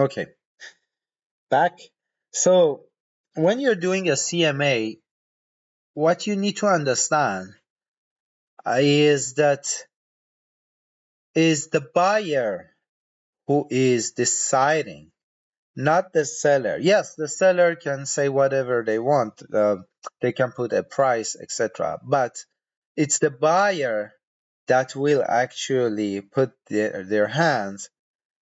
Okay, back. So when you're doing a CMA, what you need to understand is that is the buyer who is deciding, not the seller. Yes, the seller can say whatever they want. They can put a price, etc. But it's the buyer that will actually put their hands.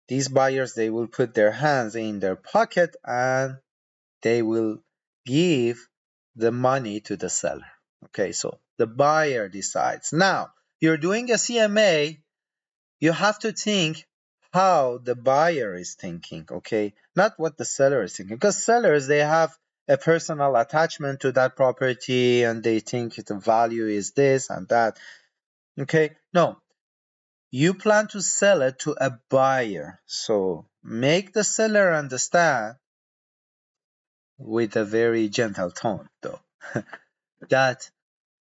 These buyers, they will put their hands in their pocket and they will give the money to the seller. Okay, so the buyer decides. Now, you're doing a CMA, you have to think how the buyer is thinking, okay? Not what the seller is thinking. Because sellers, they have a personal attachment to that property and they think the value is this and that, okay? No, you plan to sell it to a buyer. So make the seller understand with a very gentle tone, though, that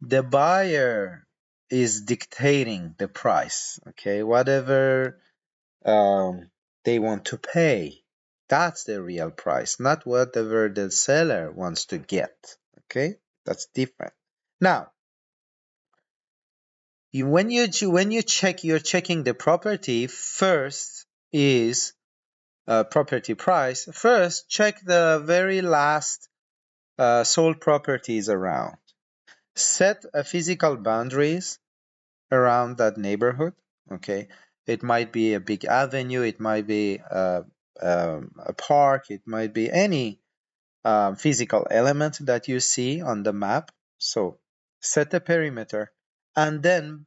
the buyer is dictating the price, okay? Whatever they want to pay, that's the real price, not whatever the seller wants to get, okay? That's different. Now, when you check, you're checking the property. First is property price. First, check the very last sold properties around. Set a physical boundaries around that neighborhood. Okay, it might be a big avenue, it might be a park, it might be any physical element that you see on the map. So set a perimeter and then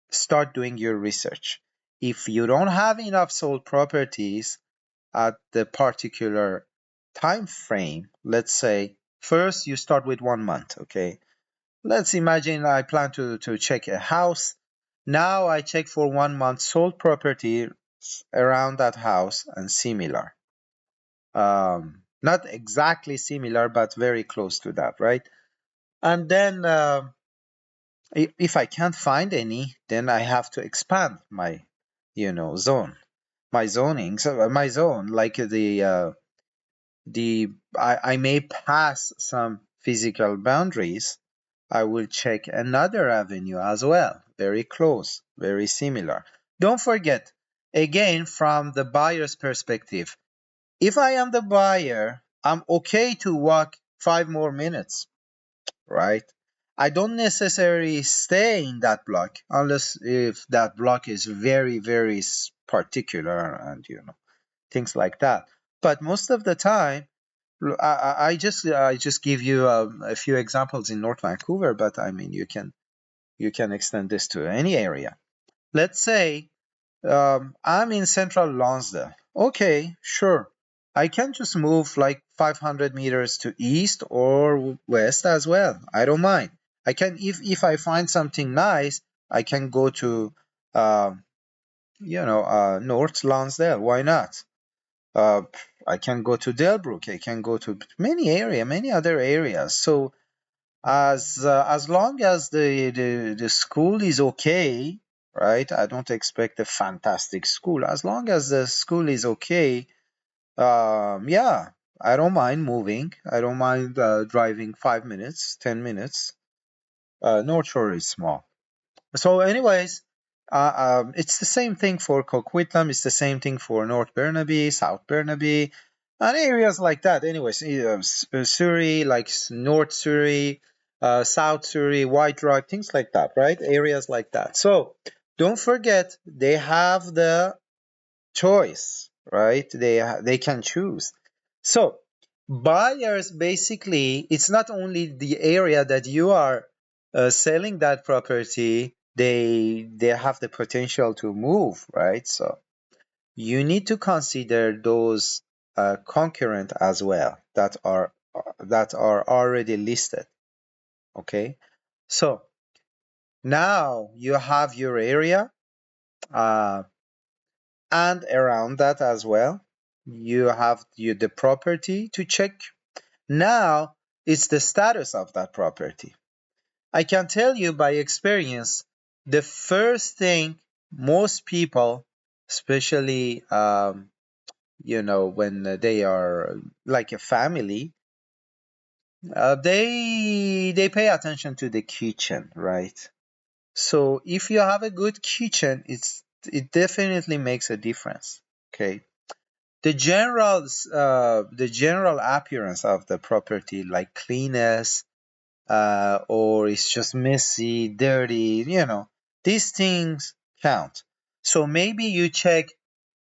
start doing your research. If you don't have enough sold properties at the particular time frame, let's say first you start with 1 month. Okay, let's imagine I plan to check a house. Now I check for 1 month sold property around that house and similar. Not exactly similar, but very close to that, right? And then if I can't find any, then I have to expand my, zone, my zoning. So my zone, like I may pass some physical boundaries. I will check another avenue as well, very close, very similar. Don't forget, again, from the buyer's perspective, if I am the buyer, I'm okay to walk 5 more minutes, right? I don't necessarily stay in that block unless if that block is very, very particular and, things like that. But most of the time, I just give you a few examples in North Vancouver, but I mean you can extend this to any area. Let's say I'm in central Lonsdale. Okay, sure. I can just move like 500 meters to east or west as well. I don't mind. I can if I find something nice, I can go to North Lonsdale. Why not? Uh, I can go to Delbrook. I can go to many other areas. So as long as the school is okay, right? I don't expect a fantastic school. As long as the school is okay, yeah, I don't mind moving. I don't mind driving 5 minutes, 10 minutes. North Shore is small. So, anyways, it's the same thing for Coquitlam. It's the same thing for North Burnaby, South Burnaby, and areas like that. Anyways, Surrey, like North Surrey, South Surrey, White Rock, things like that, right? Areas like that. So, don't forget they have the choice, right? They can choose. So, buyers basically, it's not only the area that you are selling that property, they have the potential to move, right? So you need to consider those concurrent as well that are already listed. Okay, so now you have your area, uh, and around that as well you have the property to check. Now it's the status of that property. I can tell you by experience, the first thing most people, especially when they are like a family, they pay attention to the kitchen, right? So if you have a good kitchen, it definitely makes a difference. Okay. The general appearance of the property, like cleanness, or it's just messy, dirty, these things count. So maybe you check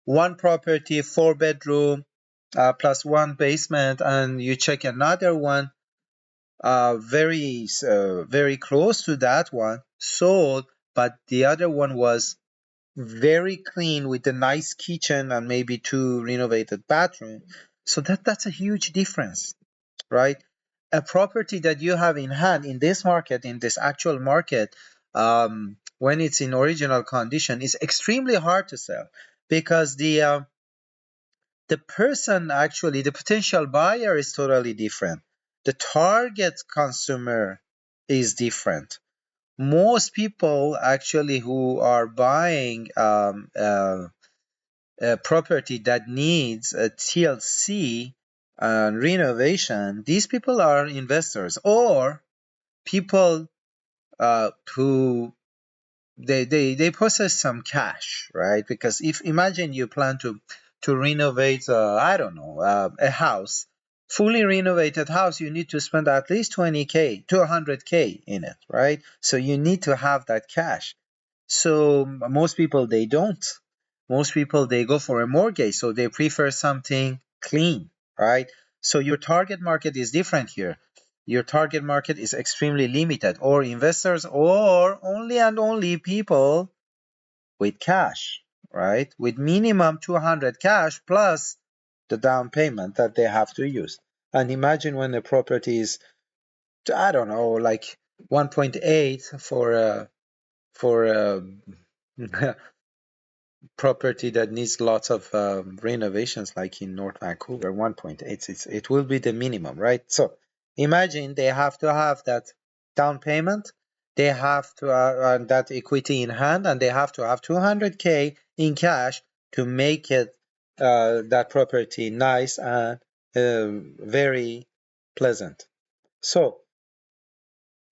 one property, 4 bedroom, plus one basement, and you check another one, very close to that one, sold, but the other one was very clean with a nice kitchen and maybe two renovated bathrooms. So that's a huge difference, right? A property that you have in hand in this market, in this actual market, when it's in original condition, is extremely hard to sell, because the person, actually the potential buyer, is totally different. The target consumer is different. Most people actually who are buying a property that needs a TLC and renovation, these people are investors, or people who they possess some cash, right? Because if imagine you plan to renovate, I don't know, a house, fully renovated house, you need to spend at least 20K to 100K in it, right? So you need to have that cash. So most people, they don't. Most people, they go for a mortgage, so they prefer something clean, right? So your target market is different here. Your target market is extremely limited, or investors, or only and only people with cash, right? With minimum 200 cash plus the down payment that they have to use. And imagine when the property is, I don't know, like 1.8 for a property that needs lots of renovations, like in North Vancouver. 1.8, it will be the minimum, right? So imagine they have to have that down payment, they have to that equity in hand, and they have to have 200K in cash to make it that property nice and very pleasant. So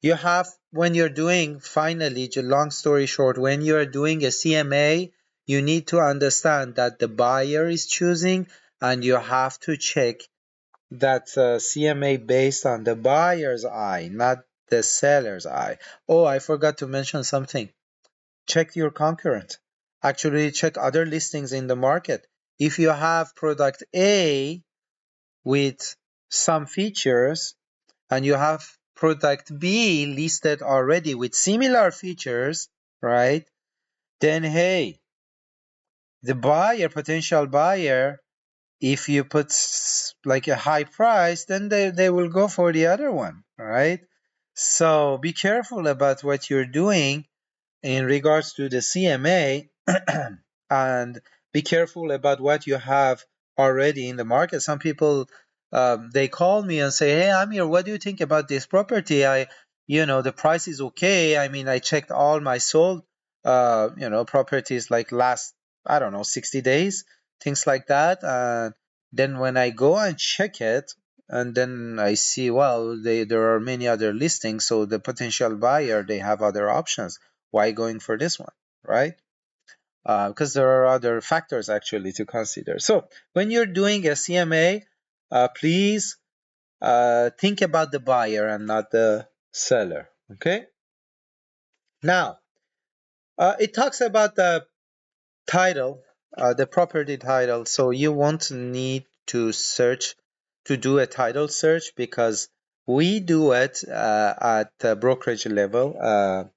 you have, when you're doing, finally, long story short, when you're doing a CMA, you need to understand that the buyer is choosing, and you have to check that CMA based on the buyer's eye, not the seller's eye. Oh, I forgot to mention something. Check your concurrent. Actually, check other listings in the market. If you have product A with some features, and you have product B listed already with similar features, right? Then, hey, the buyer, potential buyer, if you put like a high price, then they will go for the other one, right? So be careful about what you're doing in regards to the CMA, and be careful about what you have already in the market. Some people, they call me and say, "Hey, Amir, what do you think about this property? The price is okay. I mean, I checked all my sold, properties like last, I don't know, 60 days, things like that. And then when I go and check it, and then I see, well, there are many other listings, so the potential buyer, they have other options. Why going for this one, right? Because there are other factors actually to consider. So when you're doing a CMA, please think about the buyer and not the seller. Okay. Now, it talks about the title, the property title. So you won't need to search to do a title search, because we do it at the brokerage level.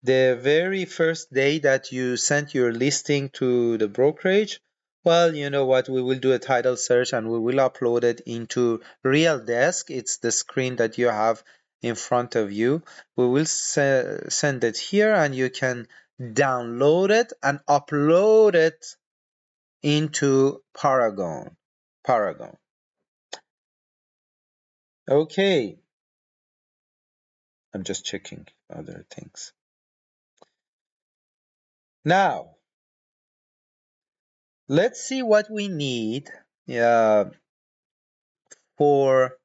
The very first day that you sent your listing to the brokerage, well, you know what? We will do a title search and we will upload it into Real Desk. It's the screen that you have in front of you. We will send it here, and you can download it and upload it into Paragon. Paragon. Okay. I'm just checking other things. Now, let's see what we need uh, for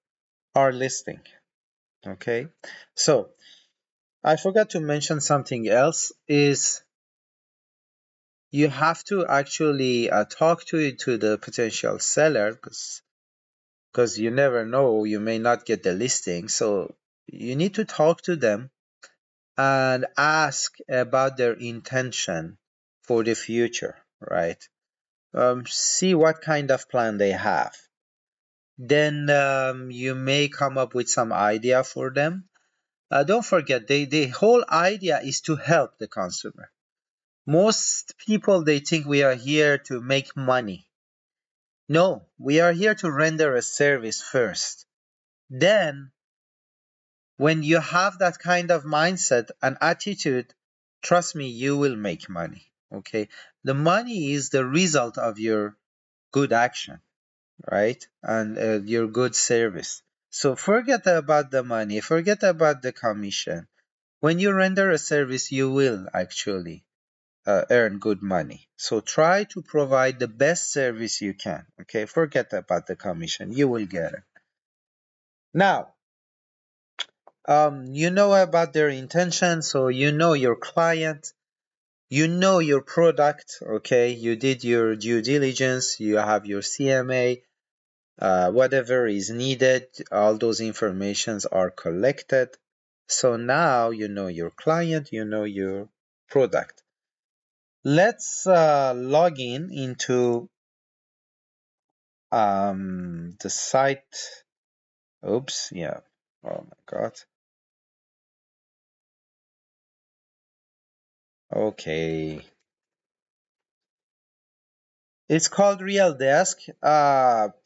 our listing. Okay, so I forgot to mention something else is you have to actually talk to the potential seller because you never know, you may not get the listing. So you need to talk to them and ask about their intention for the future, right? See what kind of plan they have. Then you may come up with some idea for them. Don't forget, the whole idea is to help the consumer. Most people, they think we are here to make money. No, we are here to render a service first. Then, when you have that kind of mindset and attitude, trust me, you will make money. Okay? The money is the result of your good action, right? And your good service. So forget about the money, forget about the commission. When you render a service, you will actually earn good money. So try to provide the best service you can. Okay, forget about the commission. You will get it. Now, you know about their intention, so you know your client, you know your product. Okay, you did your due diligence, you have your CMA, whatever is needed, all those informations are collected. So now you know your client, you know your product. Let's log in into the site. Oops, yeah. Oh my God. Okay. It's called Real Desk.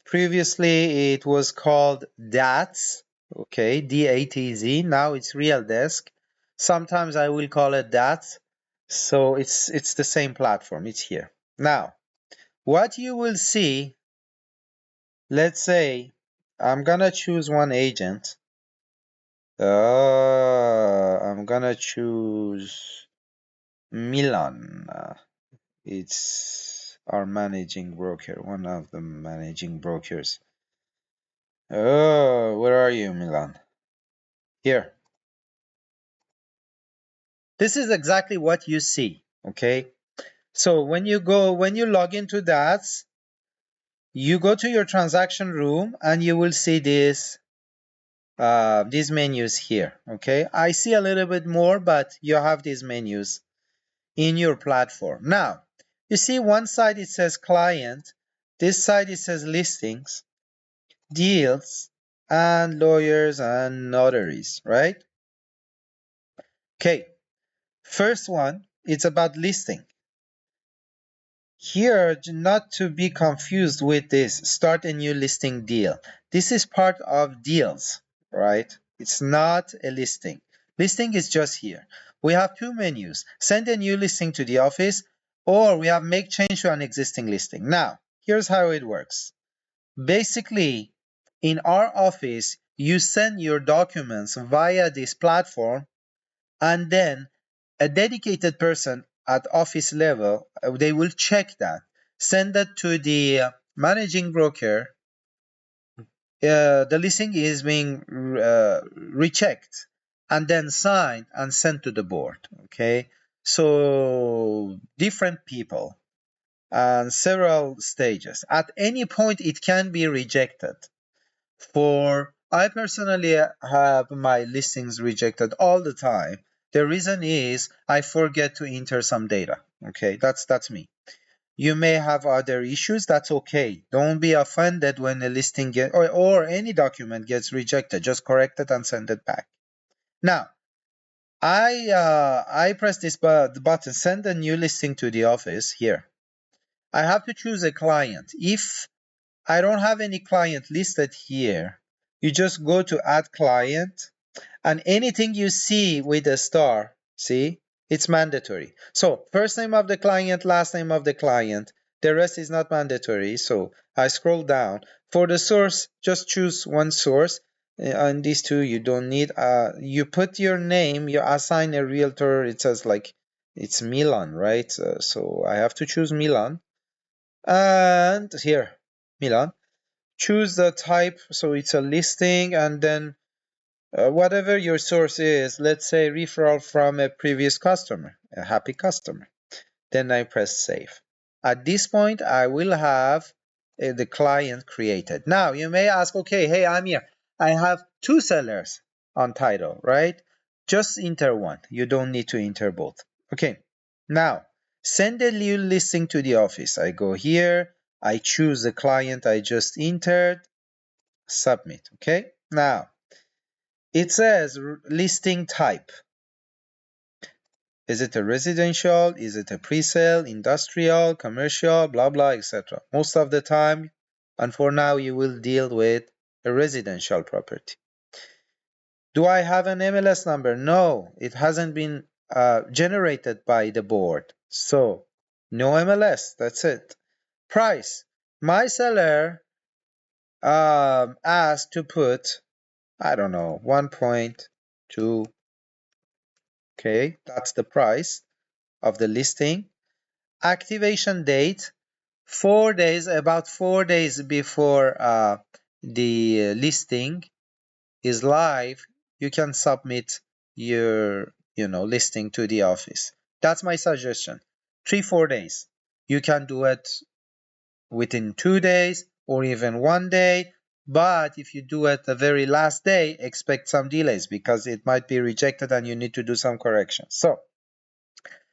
Previously it was called DATZ. Okay, DATZ. Now it's Real Desk. Sometimes I will call it DATZ. So it's the same platform. It's here. Now, what you will see, let's say I'm gonna choose one agent. I'm gonna choose Milan. It's our managing broker, one of the managing brokers. Oh, where are you, Milan? Here. This is exactly what you see, okay? So when you log into that, you go to your transaction room and you will see these menus here, okay? I see a little bit more, but you have these menus in your platform. Now, you see one side it says client, this side it says listings, deals, and lawyers and notaries, right? Okay, first one, it's about listing. Here, not to be confused with this, start a new listing deal. This is part of deals, right? It's not a listing. Listing is just here. We have two menus, send a new listing to the office, or we have make change to an existing listing. Now, here's how it works. Basically, in our office, you send your documents via this platform, and then a dedicated person at office level, they will check that, send that to the managing broker. The listing is being rechecked and then signed and sent to the board. Okay, so different people and several stages. At any point, it can be rejected. For I personally have my listings rejected all the time. The reason is I forget to enter some data. Okay, that's me. You may have other issues, that's okay. Don't be offended when a listing or any document gets rejected. Just correct it and send it back. Now, I press this button, send a new listing to the office here. I have to choose a client. If I don't have any client listed here, you just go to add client, and anything you see with a star, see, it's mandatory. So first name of the client, last name of the client, the rest is not mandatory. So I scroll down. For the source, just choose one source. On these two, you don't need, you put your name, you assign a realtor, it says like, it's Milan, right? So I have to choose Milan. And here, Milan. Choose the type, so it's a listing, and then whatever your source is, let's say referral from a previous customer, a happy customer. Then I press save. At this point, I will have the client created. Now, you may ask, okay, hey, Amir, I have two sellers on title, right? Just enter one. You don't need to enter both. Okay, now, send a new listing to the office. I go here, I choose the client I just entered, submit, okay? Now, it says listing type. Is it a residential? Is it a pre-sale, industrial, commercial, blah, blah, etc. Most of the time, and for now, you will deal with a residential property. Do I have an MLS number? No, it hasn't been generated by the board. So, no MLS, that's it. Price. My seller asked to put, I don't know, 1.2. Okay, that's the price of the listing. Activation date, 4 days, about 4 days before the listing is live, you can submit your listing to the office. That's my suggestion. 3-4 days. You can do it within 2 days or even 1 day. But if you do it the very last day, expect some delays because it might be rejected and you need to do some corrections. So,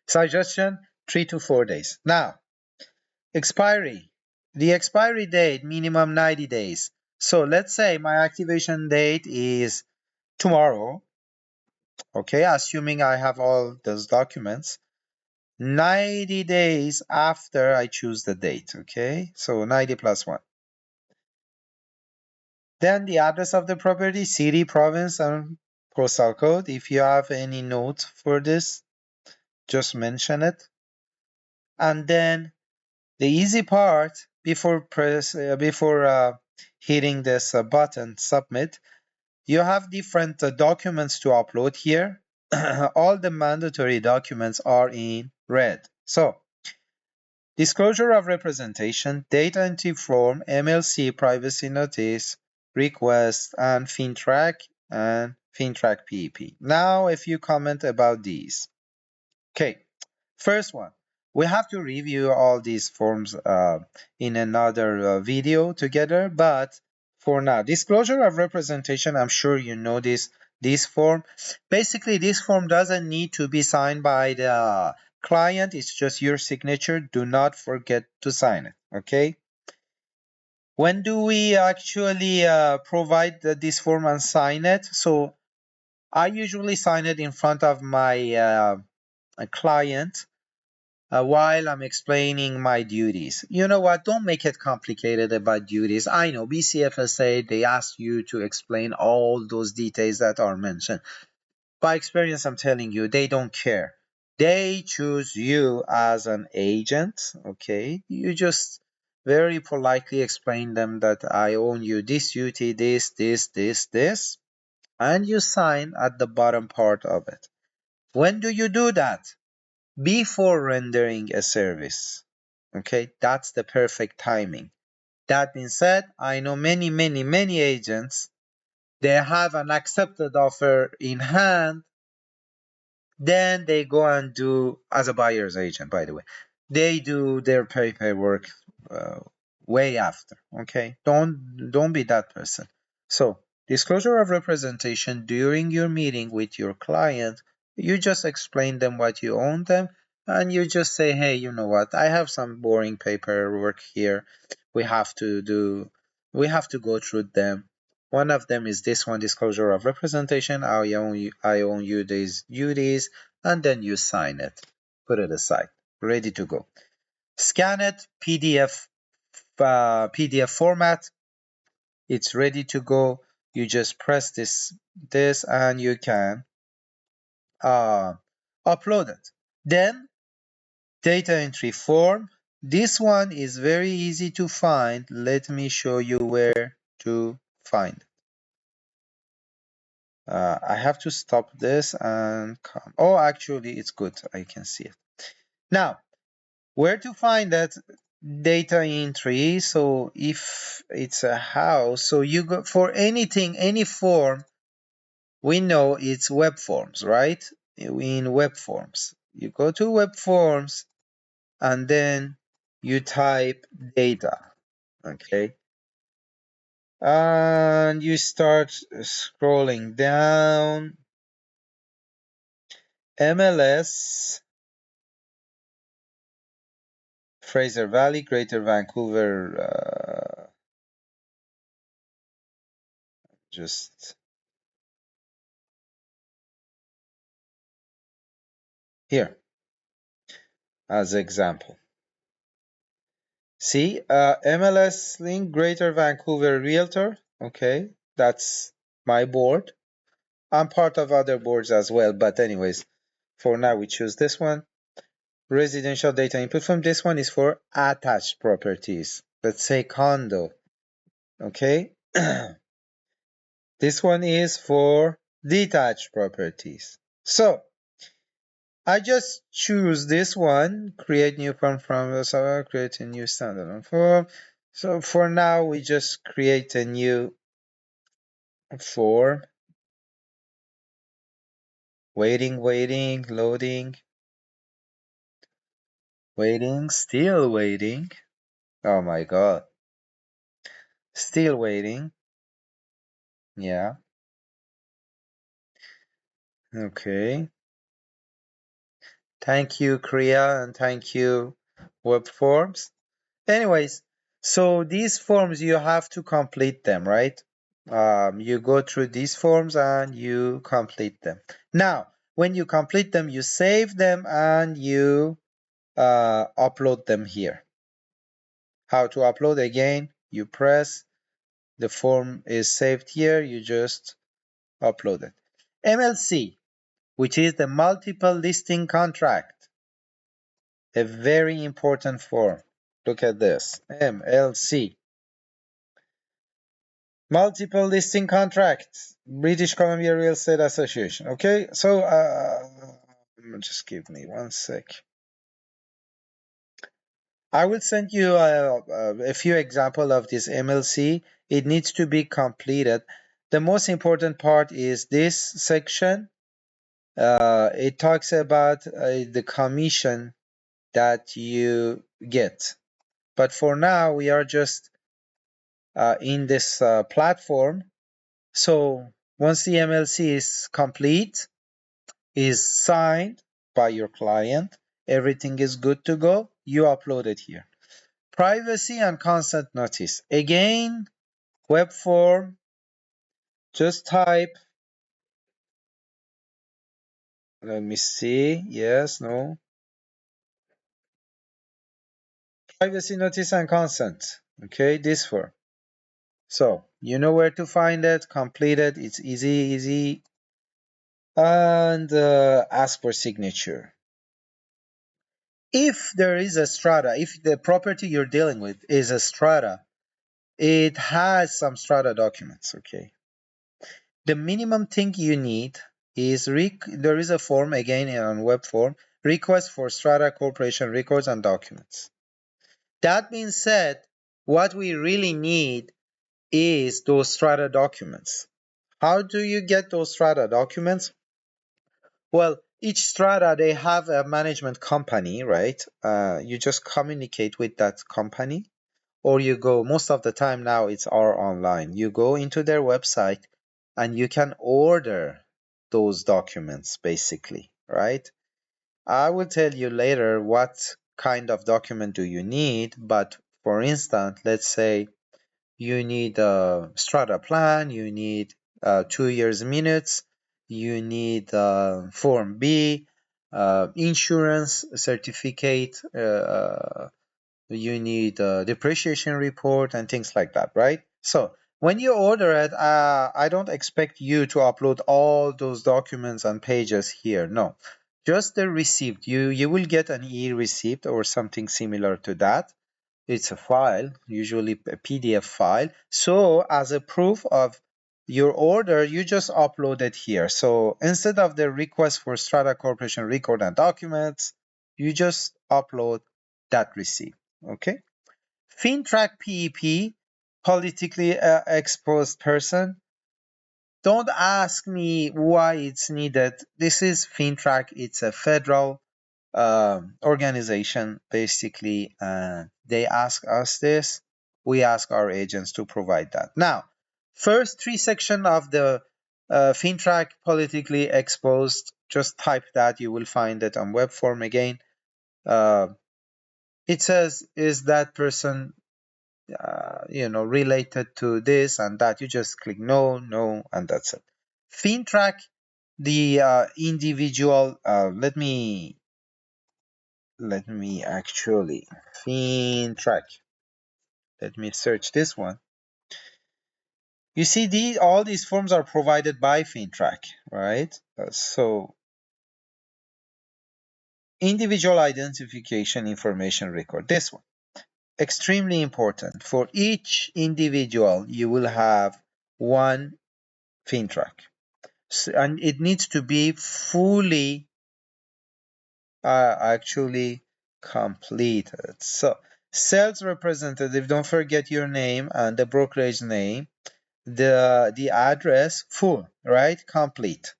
suggestion 3 to 4 days. Now, expiry. The expiry date, minimum 90 days. So let's say my activation date is tomorrow. Okay, assuming I have all those documents. 90 days after I choose the date. Okay, so 90 plus 1. Then the address of the property, city, province, and postal code. If you have any note for this, just mention it. And then the easy part before hitting this button submit, you have different documents to upload here. All the mandatory documents are in red. So, disclosure of representation, data entry form, MLC privacy notice, request, and FinTrack and FinTrack PEP. Now, a few comments about these. Okay, first one, we have to review all these forms in another video together, but for now, disclosure of representation, I'm sure you know this form. Basically, this form doesn't need to be signed by the client. It's just your signature. Do not forget to sign it, okay? When do we actually provide this form and sign it? So I usually sign it in front of my client while I'm explaining my duties. You know what? Don't make it complicated about duties. I know BCFSA, they ask you to explain all those details that are mentioned. By experience, I'm telling you, they don't care. They choose you as an agent, okay? You just very politely explain them that I own you this duty, this, and you sign at the bottom part of it. When do you do that? Before rendering a service. Okay, that's the perfect timing. That being said, I know many agents, they have an accepted offer in hand, then they go and do, as a buyer's agent, by the way, they do their paperwork uh, way after. Okay, don't be that person. So, disclosure of representation during your meeting with your client, you just explain them what you own them, and you just say, hey, you know what? I have some boring paperwork here. We have to do. We have to go through them. One of them is this one, disclosure of representation. I own you these duties, and then you sign it. Put it aside. Ready to go. Scan it, PDF format. It's ready to go. You just press this, and you can uh, upload it. Then data entry form. This one is very easy to find. Let me show you where to find it. I have to stop this and come. Oh, actually, it's good. I can see it. Now, where to find that? data entry. So if it's a house, so you go for anything, any form, we know it's web forms, right? In web forms, you go to web forms and then you type data, okay? And you start scrolling down. MLS, Fraser Valley, Greater Vancouver, just here as example. See, MLS link Greater Vancouver Realtor. Okay, that's my board. I'm part of other boards as well, but anyways, for now we choose this one. Residential data input from this one is for attached properties. Let's say condo. Okay, this one is for detached properties. So I just choose this one, create new form from the server, create a new standalone form. So for now, we just create a new form. Waiting, loading, waiting, still waiting. Oh my God. Still waiting. Yeah. Okay. Thank you, Kriya, and thank you, Web Forms. Anyways, so these forms, you have to complete them, right? You go through these forms and you complete them. Now, when you complete them, you save them and you upload them here. How to upload? Again, you press, the form is saved here, you just upload it. MLC, which is the multiple listing contract, a very important form. Look at this, MLC. Multiple listing contracts, British Columbia Real Estate Association. Okay, so just give me one sec. I will send you a few examples of this MLC. It needs to be completed. The most important part is this section. It talks about the commission that you get. But for now, we are just in this platform. So once the MLC is complete, is signed by your client, everything is good to go, you upload it here. Privacy and consent notice. Again, web form, just type, let me see, yes, no. Privacy notice and consent, okay, this form. So, you know where to find it, complete it, it's easy. And ask for signature. If there is a strata, if the property you're dealing with is a strata, it has some strata documents, okay? The minimum thing you need is, there is a form, again on web form, request for strata corporation records and documents. That being said, what we really need is those strata documents. How do you get those strata documents? Well, each strata, they have a management company, right? You just communicate with that company, or you go, most of the time now it's all online. You go into their website and you can order those documents basically, right? I will tell you later what kind of document do you need, but for instance, let's say you need a strata plan, you need 2 years minutes, you need Form B, insurance certificate, you need a depreciation report and things like that, right? So when you order it, I don't expect you to upload all those documents and pages here. No, just the receipt. You will get an e-receipt or something similar to that. It's a file, usually a PDF file. So as a proof of your order, you just upload it here. So instead of the request for Strata Corporation record and documents, you just upload that receipt. Okay. FinTrack PEP, politically exposed person. Don't ask me why it's needed. This is FinTrack. It's a federal organization, basically. They ask us this. We ask our agents to provide that. Now, first three section of the FinTrack politically exposed, just type that. You will find it on web form again. Uh, it says, is that person related to this and that? You just click no, no, and that's it. FinTrack, the individual, let me actually FinTrack. Let me search this one. You see, all these forms are provided by FinTrack, right? So individual identification information record, this one, extremely important. For each individual, you will have one FinTrack. And it needs to be fully actually completed. So sales representative, don't forget your name and the brokerage name, the address, full, right? Complete.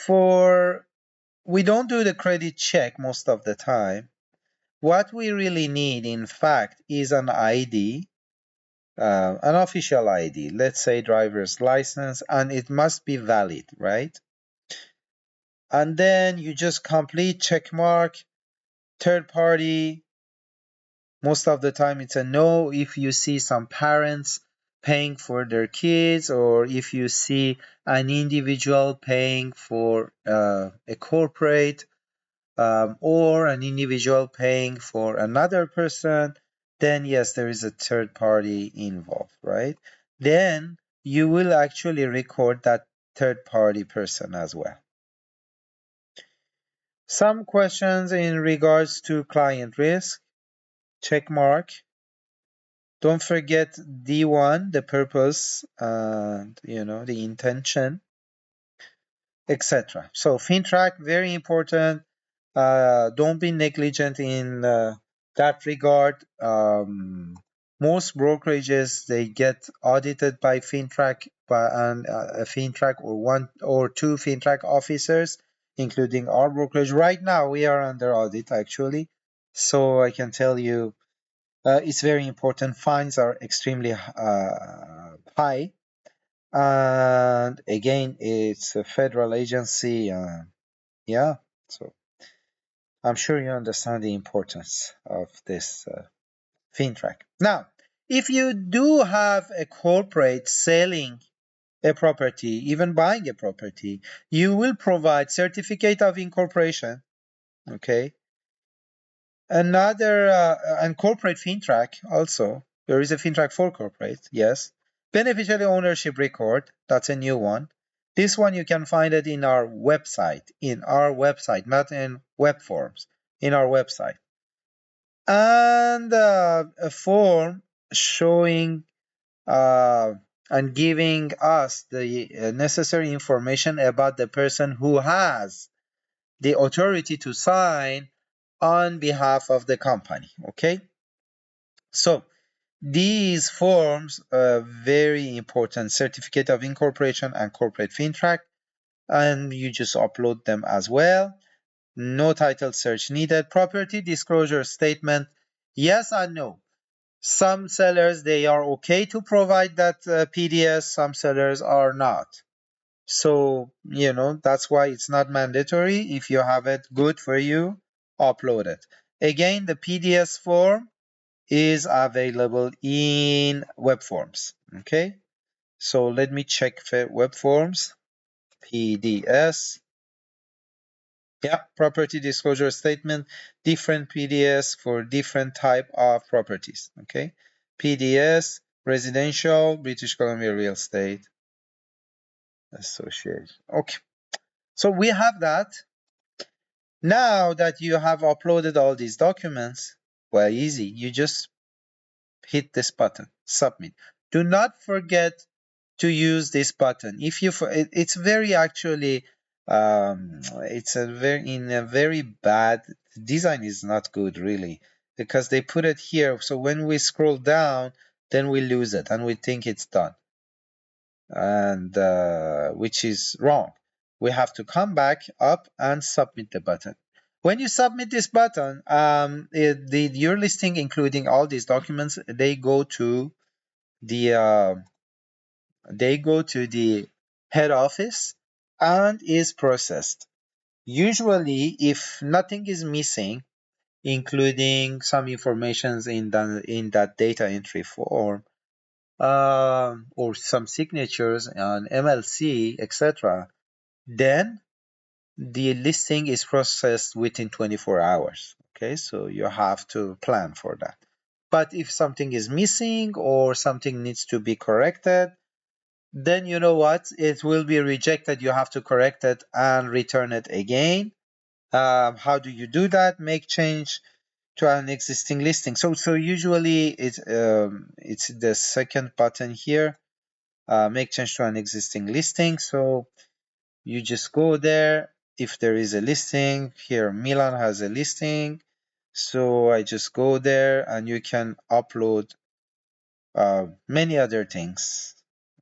For we don't do the credit check most of the time. What we really need, in fact, is an ID, an official ID, let's say driver's license, and it must be valid, right? And then you just complete check mark, third party. Most of the time it's a no. If you see some parents paying for their kids, or if you see an individual paying for a corporate, or an individual paying for another person, then yes, there is a third party involved, right? Then you will actually record that third party person as well. Some questions in regards to client risk, check mark. Don't forget D1, the purpose, and the intention, etc. So FinTrack, very important. Don't be negligent in that regard. Most brokerages, they get audited by FinTrack, and a FinTrack or one or two FinTrack officers, including our brokerage. Right now, we are under audit actually, so I can tell you it's very important. Fines are extremely high, and again, it's a federal agency. Yeah, so I'm sure you understand the importance of this FinTrack. Now, if you do have a corporate selling a property, even buying a property, you will provide certificate of incorporation. Okay. Another and corporate FinTrack also. There is a FinTrack for corporate, yes. Beneficiary ownership record, that's a new one. This one you can find it in our website, not in web forms, in our website. And a form showing and giving us the necessary information about the person who has the authority to sign on behalf of the company. Okay, so these forms are very important: certificate of incorporation and corporate FinTrack, and you just upload them as well. No title search needed. Property disclosure statement, yes and no. Some sellers, they are okay to provide that PDS, some sellers are not. So, that's why it's not mandatory. If you have it, good for you, upload it. Again, the PDS form is available in web forms. Okay, so let me check for web forms. PDS. Yeah, property disclosure statement, different PDS for different type of properties. Okay, PDS, residential, British Columbia Real Estate Association. Okay, so we have that. Now that you have uploaded all these documents, well, easy. You just hit this button, submit. Do not forget to use this button. If you, it's very actually, it's a very in a very bad design is not good really. because they put it here. So when we scroll down, then we lose it and we think it's done, and which is wrong. We have to come back up and submit the button. When you submit this button, your listing, including all these documents, they go to the head office and is processed. Usually, if nothing is missing, including some informations in that data entry form, or some signatures on MLC, etc., then the listing is processed within 24 hours. Okay, so you have to plan for that. But if something is missing or something needs to be corrected, then you know what? It will be rejected. You have to correct it and return it again. How do you do that? Make change to an existing listing. So usually it's the second button here. Make change to an existing listing. So you just go there. If there is a listing here, Milan has a listing. So I just go there and you can upload many other things.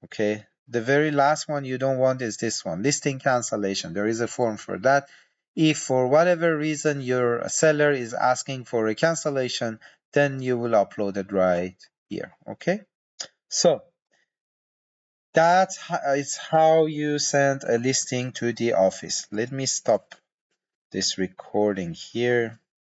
Okay. The very last one you don't want is this one, listing cancellation. There is a form for that. If for whatever reason your seller is asking for a cancellation, then you will upload it right here. Okay. So that is how you send a listing to the office. Let me stop this recording here.